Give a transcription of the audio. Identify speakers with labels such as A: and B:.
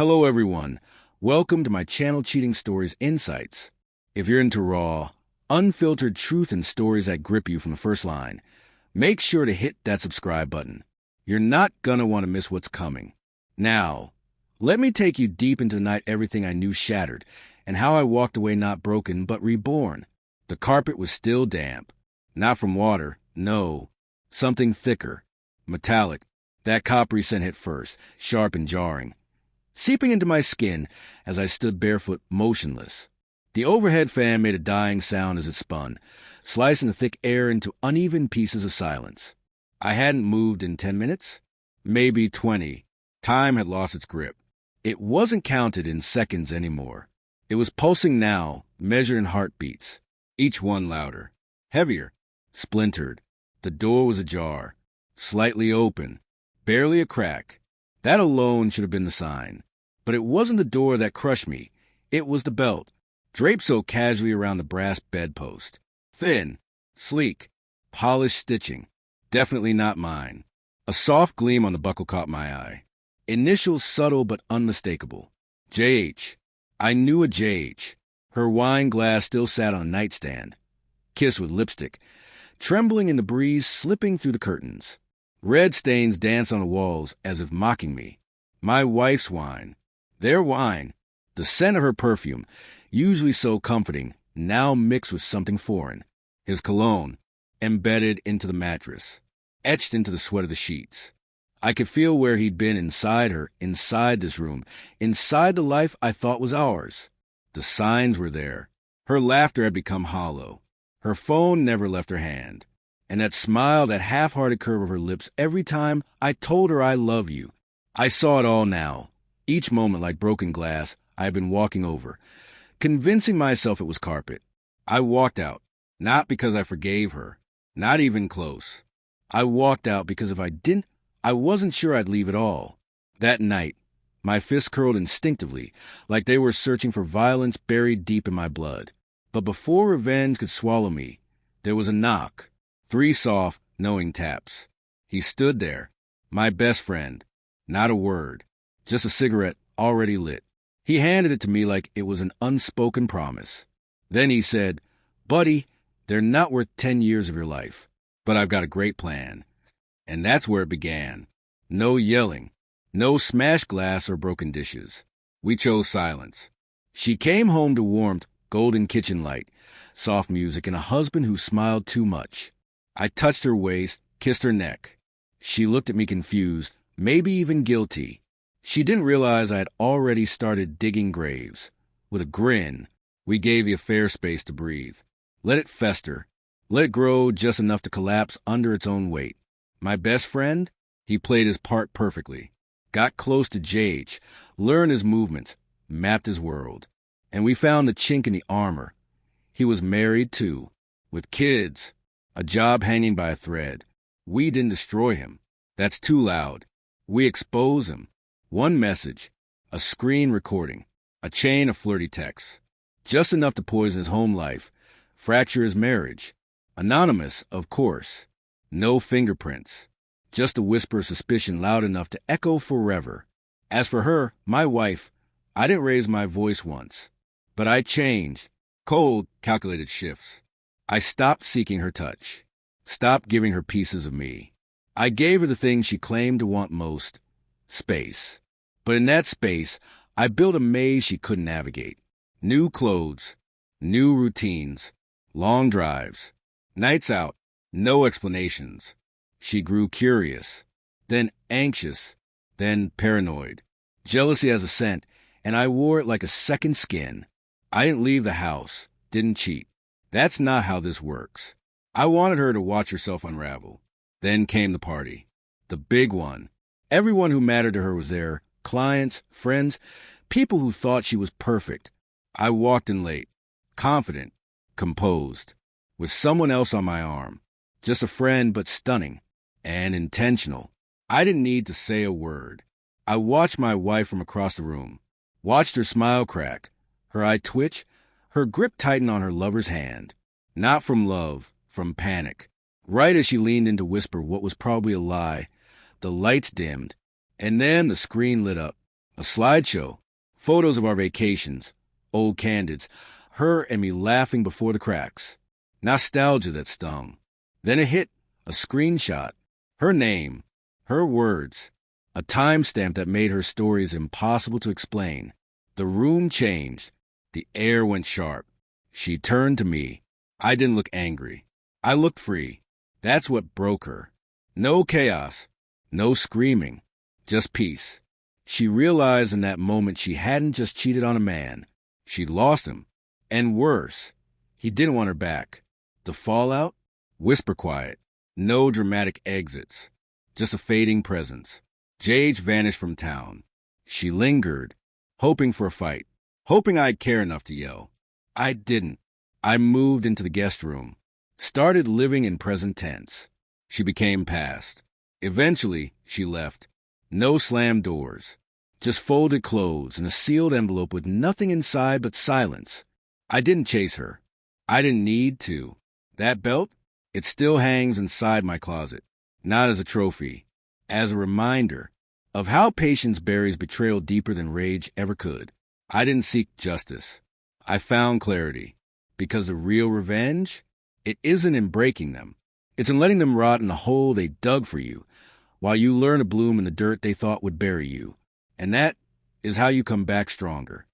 A: Hello, everyone. Welcome to my channel, Cheating Stories Insights. If you're into raw, unfiltered truth and stories that grip you from the first line, make sure to hit that subscribe button. You're not gonna want to miss what's coming. Now, let me take you deep into the night everything I knew shattered, and how I walked away not broken, but reborn. The carpet was still damp. Not from water, no. Something thicker, metallic. That coppery scent hit first, sharp and jarring, seeping into my skin as I stood barefoot, motionless. The overhead fan made a dying sound as it spun, slicing the thick air into uneven pieces of silence. I hadn't moved in 10 minutes, maybe 20. Time had lost its grip. It wasn't counted in seconds anymore. It was pulsing now, measured in heartbeats, each one louder, heavier, splintered. The door was ajar, slightly open, barely a crack. That alone should have been the sign. But it wasn't the door that crushed me. It was the belt, draped so casually around the brass bedpost. Thin, sleek, polished stitching. Definitely not mine. A soft gleam on the buckle caught my eye. Initials subtle but unmistakable. J.H. I knew a J.H. Her wine glass still sat on a nightstand, kissed with lipstick, trembling in the breeze slipping through the curtains. Red stains danced on the walls as if mocking me. My wife's wine. Their wine. The scent of her perfume, usually so comforting, now mixed with something foreign. His cologne, embedded into the mattress, etched into the sweat of the sheets. I could feel where he'd been inside her, inside this room, inside the life I thought was ours. The signs were there. Her laughter had become hollow. Her phone never left her hand. And that smile, that half-hearted curve of her lips every time I told her I love you. I saw it all now. Each moment like broken glass I had been walking over, convincing myself it was carpet. I walked out, not because I forgave her, not even close. I walked out because if I didn't, I wasn't sure I'd leave at all. That night, my fists curled instinctively, like they were searching for violence buried deep in my blood. But before revenge could swallow me, there was a knock. 3 soft, knowing taps. He stood there, my best friend. Not a word, just a cigarette already lit. He handed it to me like it was an unspoken promise. Then he said, "Buddy, they're not worth 10 years of your life, but I've got a great plan." And that's where it began. No yelling, no smashed glass or broken dishes. We chose silence. She came home to warmth, golden kitchen light, soft music, and a husband who smiled too much. I touched her waist, kissed her neck. She looked at me confused, maybe even guilty. She didn't realize I had already started digging graves. With a grin, we gave the affair space to breathe. Let it fester. Let it grow just enough to collapse under its own weight. My best friend? He played his part perfectly. Got close to J.H., learned his movements, mapped his world. And we found the chink in the armor. He was married, too, with kids. A job hanging by a thread. We didn't destroy him. That's too loud. We expose him. One message, a screen recording, a chain of flirty texts. Just enough to poison his home life, fracture his marriage. Anonymous, of course. No fingerprints. Just a whisper of suspicion loud enough to echo forever. As for her, my wife, I didn't raise my voice once. But I changed. Cold, calculated shifts. I stopped seeking her touch, stopped giving her pieces of me. I gave her the thing she claimed to want most, space. But in that space, I built a maze she couldn't navigate. New clothes, new routines, long drives, nights out, no explanations. She grew curious, then anxious, then paranoid. Jealousy has a scent, and I wore it like a second skin. I didn't leave the house, didn't cheat. That's not how this works. I wanted her to watch herself unravel. Then came the party. The big one. Everyone who mattered to her was there. Clients, friends, people who thought she was perfect. I walked in late, confident, composed, with someone else on my arm. Just a friend, but stunning and intentional. I didn't need to say a word. I watched my wife from across the room, watched her smile crack, her eye twitch, her grip tighten on her lover's hand. Not from love, from panic. Right as she leaned in to whisper what was probably a lie, the lights dimmed, and then the screen lit up. A slideshow, photos of our vacations, old candids, her and me laughing before the cracks. Nostalgia that stung. Then it hit, a screenshot. Her name, her words, a timestamp that made her stories impossible to explain. The room changed. The air went sharp. She turned to me. I didn't look angry. I looked free. That's what broke her. No chaos, no screaming, just peace. She realized in that moment she hadn't just cheated on a man. She'd lost him. And worse, he didn't want her back. The fallout? Whisper quiet. No dramatic exits. Just a fading presence. JH vanished from town. She lingered, hoping for a fight, hoping I'd care enough to yell. I didn't. I moved into the guest room, started living in present tense. She became past. Eventually, she left. No slammed doors, just folded clothes and a sealed envelope with nothing inside but silence. I didn't chase her. I didn't need to. That belt? It still hangs inside my closet, not as a trophy, as a reminder of how patience buries betrayal deeper than rage ever could. I didn't seek justice. I found clarity, because the real revenge, it isn't in breaking them. It's in letting them rot in the hole they dug for you, while you learn to bloom in the dirt they thought would bury you. And that is how you come back stronger.